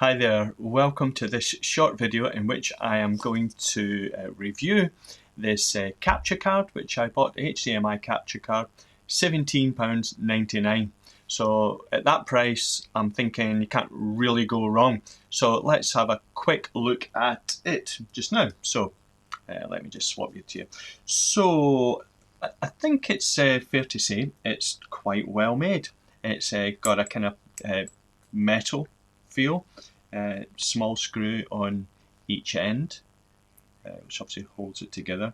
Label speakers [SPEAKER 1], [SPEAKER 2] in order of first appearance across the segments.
[SPEAKER 1] Hi there, welcome to this short video in which I am going to review this capture card which I bought, the HDMI capture card, £17.99. So at that price I'm thinking you can't really go wrong. So let's have a quick look at it just now. So let me just swap it to you. So I think it's fair to say it's quite well made. It's got a kind of metal feel, small screw on each end, which obviously holds it together,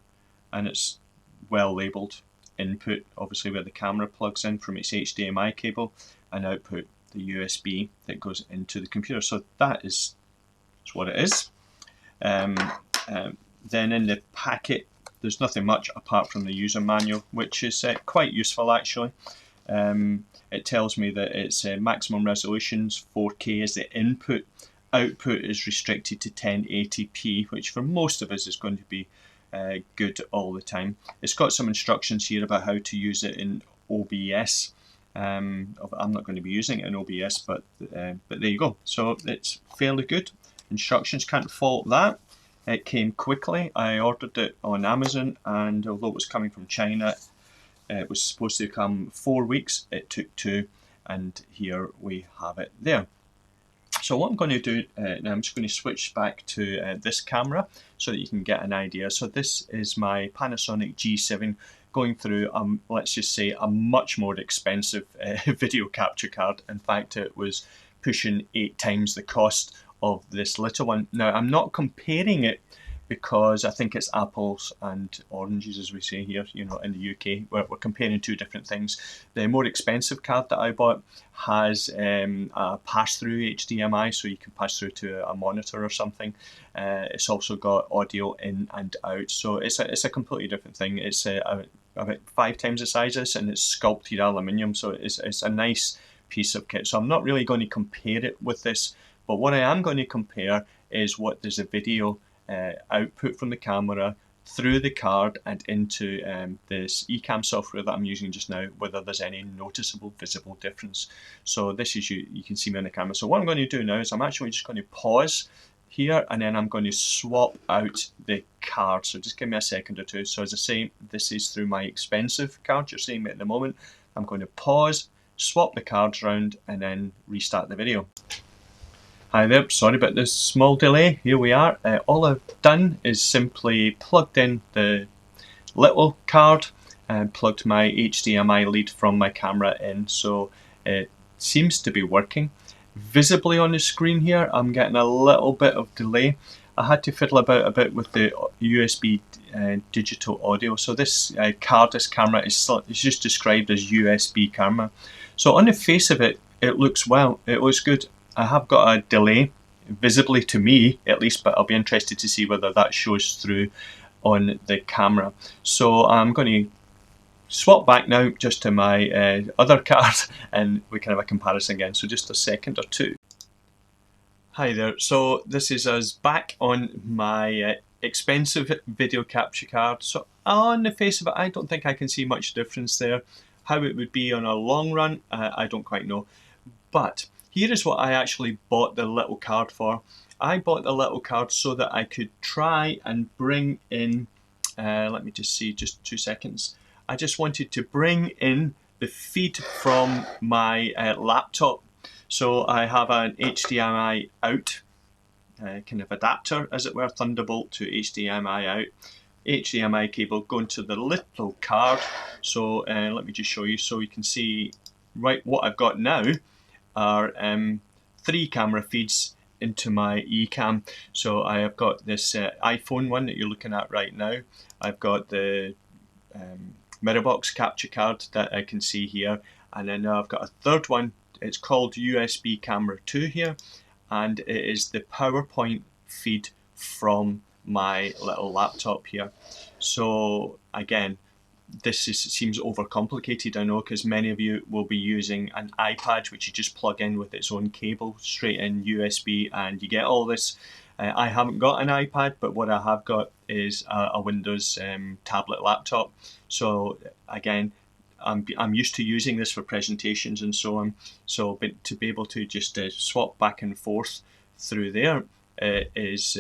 [SPEAKER 1] and it's well labelled. Input, obviously where the camera plugs in from its HDMI cable, and output the USB that goes into the computer. So that's what it is. Then in the packet there's nothing much apart from the user manual, which is quite useful actually. It tells me that it's maximum resolutions 4K is the input. Output is restricted to 1080p, which for most of us is going to be good all the time. It's got some instructions here about how to use it in OBS. I'm not going to be using it in OBS, but there you go. So it's fairly good. Instructions, can't fault that. It came quickly. I ordered it on Amazon, and although it was coming from China, it was supposed to come 4 weeks. It took 2, and here we have it there. So what I'm going to do now, I'm just going to switch back to this camera so that you can get an idea. So this is my Panasonic G7 going through, let's just say, a much more expensive video capture card. In fact, it was pushing 8 times the cost of this little one. Now, I'm not comparing it because I think it's apples and oranges, as we say here, you know, in the UK. We're comparing 2 different things. The more expensive card that I bought has a pass-through HDMI, so you can pass through to a monitor or something. It's also got audio in and out, so it's a completely different thing. It's about 5 times the size of this, and it's sculpted aluminium, so it's a nice piece of kit. So I'm not really going to compare it with this, but what I am going to compare is what does a video output from the camera through the card and into this eCam software that I'm using just now, whether there's any noticeable visible difference. So this is you can see me on the camera. So what I'm going to do now is I'm actually just going to pause here, and then I'm going to swap out the card. So just give me a second or two. So as I say, this is through my expensive card. You're seeing me at the moment. I'm going to pause, swap the cards around, and then restart the video. Hi there, sorry about this small delay. Here we are. All I've done is simply plugged in the little card and plugged my HDMI lead from my camera in, so it seems to be working. Visibly on the screen here, I'm getting a little bit of delay. I had to fiddle about a bit with the USB digital audio. So this this camera is just described as USB camera. So on the face of it, it looks well, it looks good. I have got a delay, visibly to me at least, but I'll be interested to see whether that shows through on the camera. So I'm going to swap back now just to my other card, and we can have a comparison again. So just a second or two. Hi there, so this is us back on my expensive video capture card. So on the face of it, I don't think I can see much difference there. How it would be on a long run, I don't quite know. But here is what I actually bought the little card for. I bought the little card so that I could try and bring in, let me just see, just 2 seconds. I just wanted to bring in the feed from my laptop. So I have an HDMI out, kind of adapter as it were, Thunderbolt to HDMI out. HDMI cable going to the little card. So let me just show you so you can see right what I've got now are 3 camera feeds into my eCam. So I have got this iPhone one that you're looking at right now. I've got the Mirrorbox capture card that I can see here, and then now I've got a third one. It's called USB Camera 2 here, and it is the PowerPoint feed from my little laptop here. So again, this seems overcomplicated, I know, because many of you will be using an iPad which you just plug in with its own cable straight in USB, and you get all this. I haven't got an iPad, but what I have got is a Windows tablet laptop. So again, I'm used to using this for presentations and so on. So but to be able to just swap back and forth through there is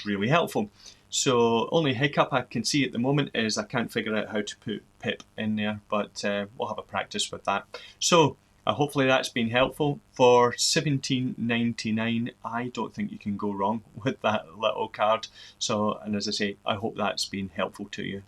[SPEAKER 1] really helpful. So only hiccup I can see at the moment is I can't figure out how to put pip in there, but we'll have a practice with that. So hopefully that's been helpful. For $17.99, I don't think you can go wrong with that little card. So, and as I say, I hope that's been helpful to you.